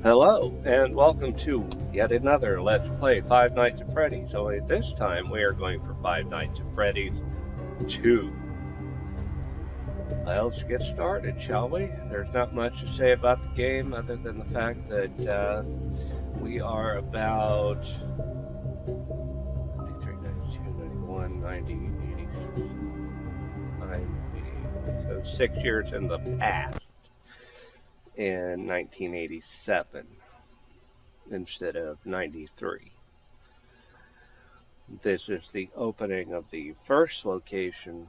Hello, and welcome to yet another Let's Play Five Nights at Freddy's. Only this time we are going for Five Nights at Freddy's 2. Well, let's get started, shall we? There's not much to say about the game other than the fact that we are about 93, 92, 91, 90, 89, so 6 years in the past in 1987. Instead of 93. This is the opening of the first location,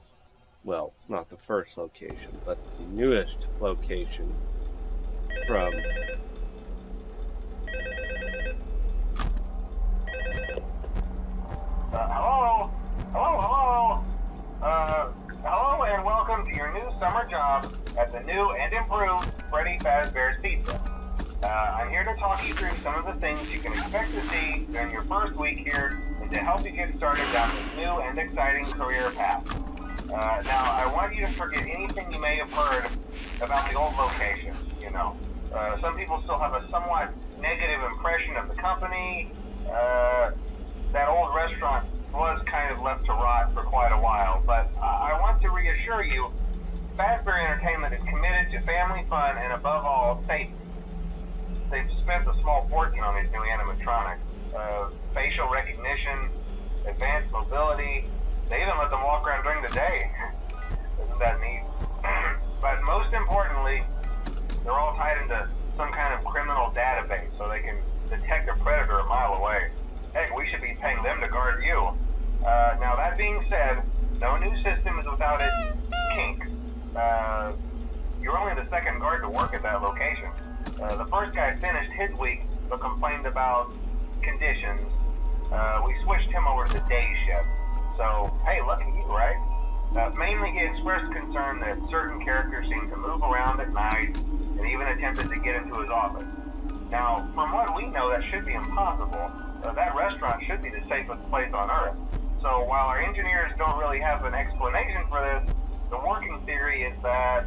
well, not the first location, but the newest location from Hello and welcome to your new summer job at the new and improved Freddy Fazbear's Pizza. I'm here to talk you through some of the things you can expect to see during your first week here and to help you get started down this new and exciting career path. Now, I want you to forget anything you may have heard about the old location, some people still have a somewhat negative impression of the company. That old restaurant was kind of left to rot for quite a while, but I want to reassure you, Fazbear Entertainment is committed to family fun and above all, safety. They've spent a small fortune on these new animatronics. Facial recognition, advanced mobility, they even let them walk around during the day. Isn't that neat? But most importantly, they're all tied into some kind of criminal database so they can detect a predator a mile away. Heck, we should be paying them to guard you. Now that being said, no new system is without its kinks. You're only the second guard to work at that location. The first guy finished his week but complained about conditions. We switched him over to the day shift. So, hey, look at you, right? Mainly he expressed concern that certain characters seemed to move around at night and even attempted to get into his office. Now, from what we know, that should be impossible. That restaurant should be the safest place on Earth. So while our engineers don't really have an explanation for this, the working theory is that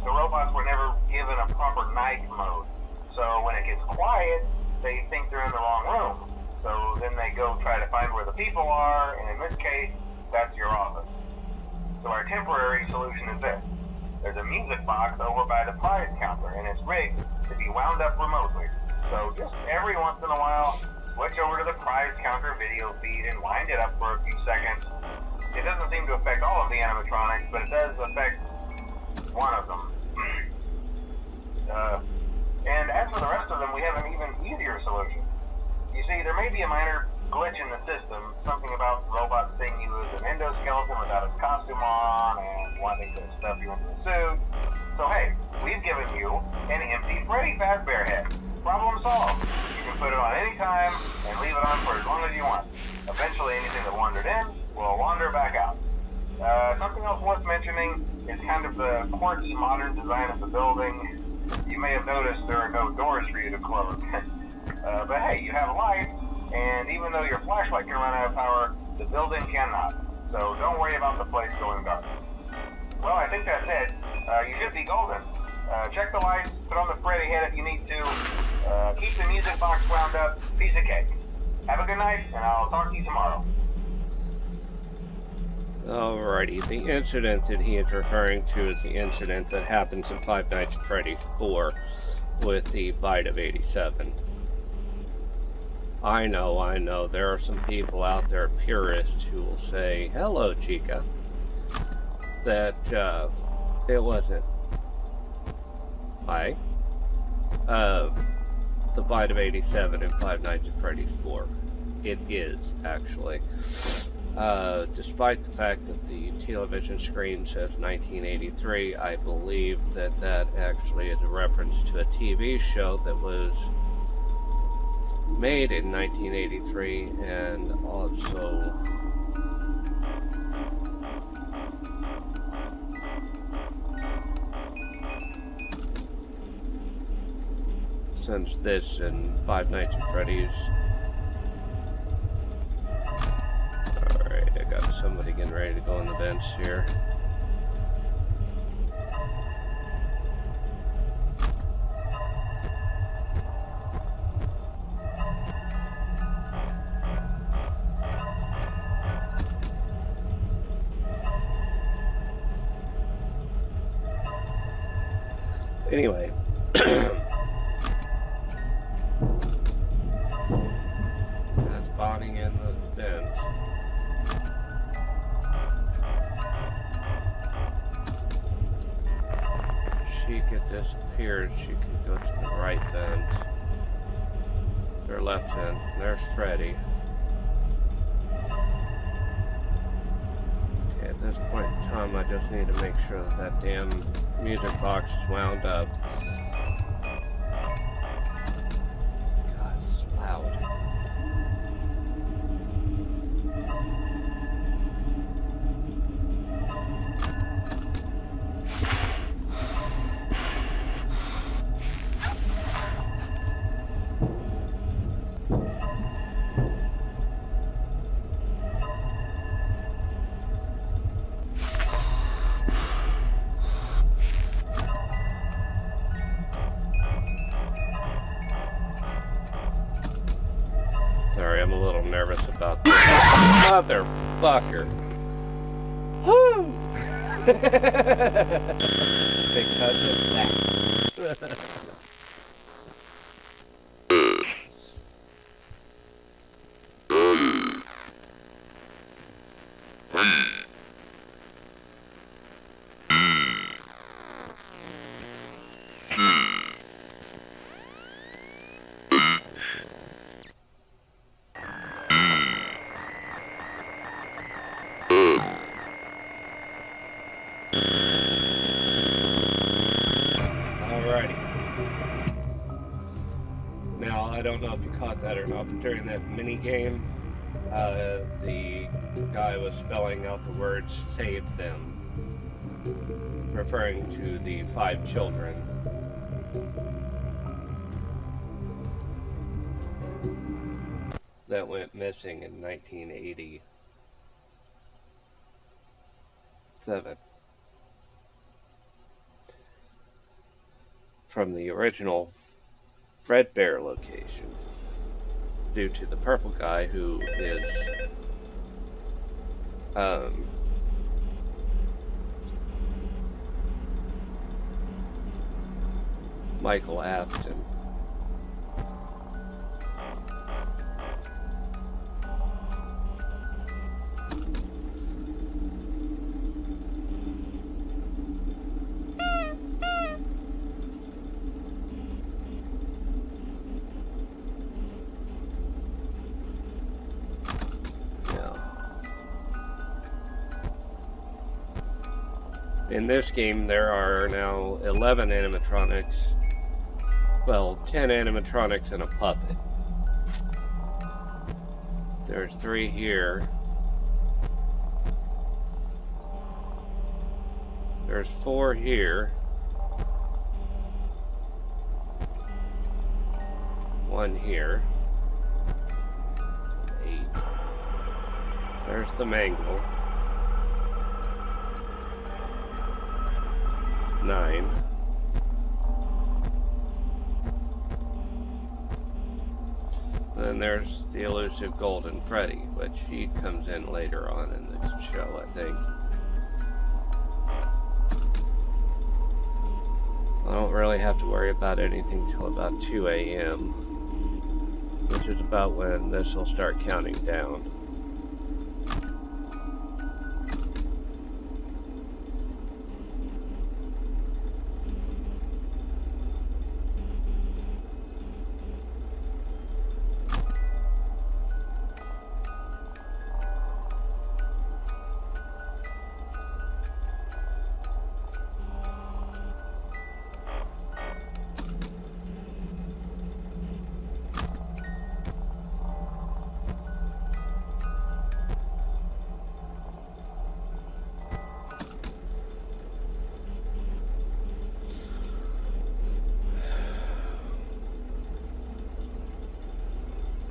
the robots were never given a proper night mode. So when it gets quiet, they think they're in the wrong room. So then they go try to find where the people are, and in this case, that's your office. So our temporary solution is this. There's a music box over by the prize counter, and it's rigged to be wound up remotely. So just every once in a while, switch over to the prize counter video feed and wind it up for a few seconds. It doesn't seem to affect all of the animatronics, but it does affect one of them. And as for the rest of them, we have an even easier solution. You see, there may be a minor glitch in the system, something about robots seeing you as an endoskeleton without its costume on and wanting to stuff you into a suit. So hey, we've given you an empty Freddy Fazbear head. Problem solved. You can put it on any time and leave it on for as long as you want. Eventually anything that wandered in will wander back out. Something else worth mentioning is kind of the quirky modern design of the building. You may have noticed there are no doors for you to close. But hey, you have a light, and even though your flashlight can run out of power, the building cannot. So don't worry about the place going dark. Well, I think that's it. You should be golden. Check the lights, put on the Freddy head if you need to. Keep the music box wound up, piece of cake. Have a good night, and I'll talk to you tomorrow. Alrighty, the incident that he is referring to is the incident that happens in Five Nights at Freddy's 4 with the bite of 87. I know, there are some people out there, purists, who will say, hello, Chica, that it wasn't. Hi. The bite of 87 in Five Nights at Freddy's 4. It is, actually. Despite the fact that the television screen says 1983, I believe that that actually is a reference to a TV show that was made in 1983, and also since this and Five Nights at Freddy's. Alright, I got somebody getting ready to go on the bench here. Anyway. That's Bonnie in the vent. Chica disappeared. She could go to the right vent. Or left vent. There's Freddy. Okay, at this point in time, I just need to make sure that that damn music box is wound up. God, it's loud. Sorry, I'm a little nervous about this. Motherfucker. Woo! Because of that. Alrighty. Now, I don't know if you caught that or not, but during that mini game, the guy was spelling out the words "save them," referring to the 5 children. That went missing in 1987 from the original Fredbear location, due to the purple guy who is Michael Afton. In this game, there are now 11 animatronics. Well, 10 animatronics and a puppet. There's 3 here. There's 4 here. 1 here. 8. There's the mangle. 9. Then there's the elusive Golden Freddy, which he comes in later on in the show, I think. I don't really have to worry about anything till about 2 a.m., which is about when this will start counting down.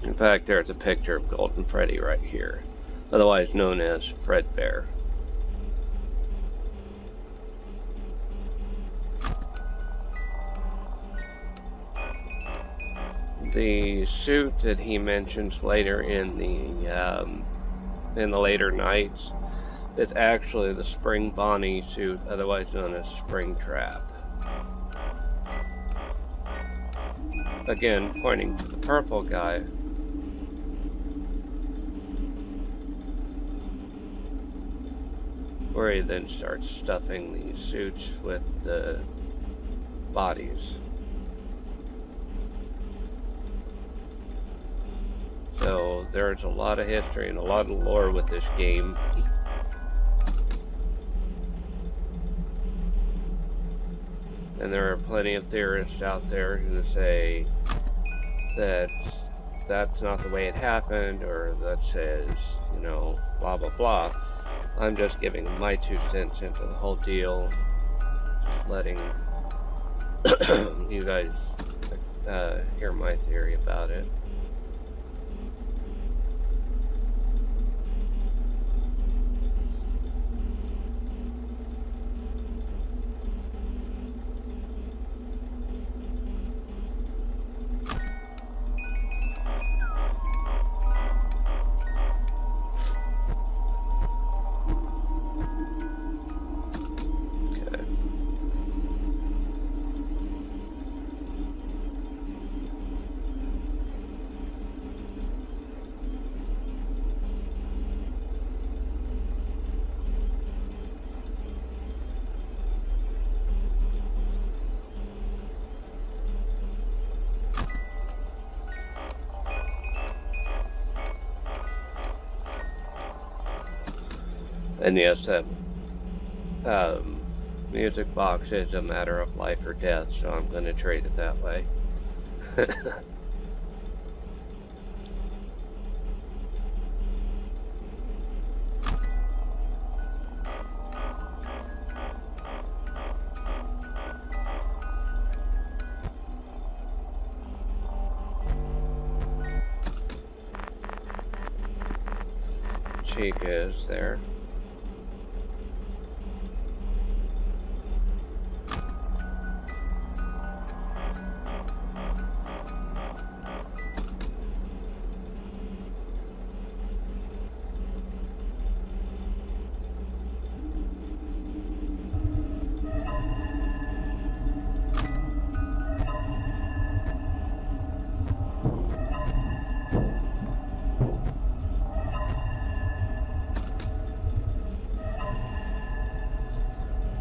In fact, there's a picture of Golden Freddy right here, otherwise known as Fredbear. The suit that he mentions later in the later nights is actually the Spring Bonnie suit, otherwise known as Spring Trap. again, pointing to the purple guy, where he then starts stuffing the suits with the bodies. So there's a lot of history and a lot of lore with this game. And there are plenty of theorists out there who say that that's not the way it happened, or that says, you know, blah blah blah. I'm just giving my 2 cents into the whole deal, letting you guys hear my theory about it. And yes, that music box is a matter of life or death, so I'm going to treat it that way. Chica is there.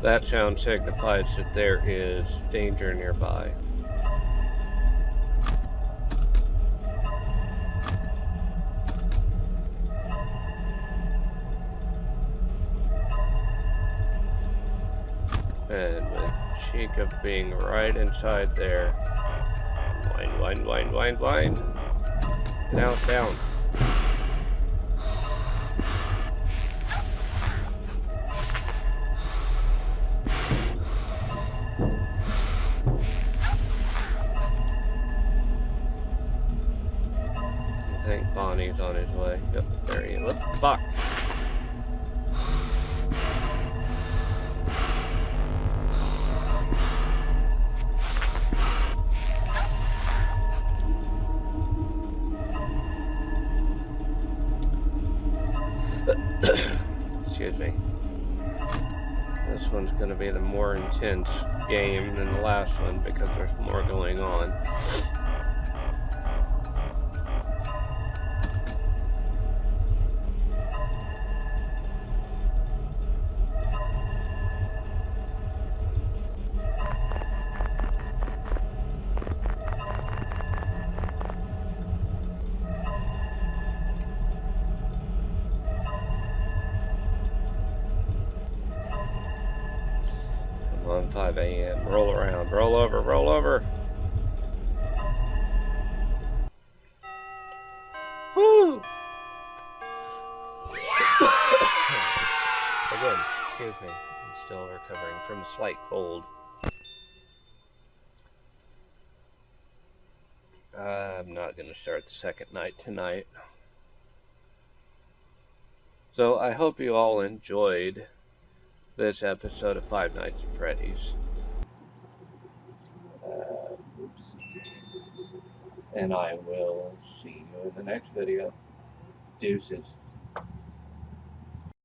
That sound signifies that there is danger nearby. And with Chica being right inside there, wind. Get out, down. I think Bonnie's on his way. Yep, there he is. Fuck. Excuse me. This one's going to be the more intense game than the last one because there's more going on. On 5 a.m. Roll around. Roll over. Roll over. Woo! Again, excuse me. I'm still recovering from a slight cold. I'm not going to start the second night tonight. So I hope you all enjoyed this episode of Five Nights at Freddy's. Oops. And I will see you in the next video. Deuces.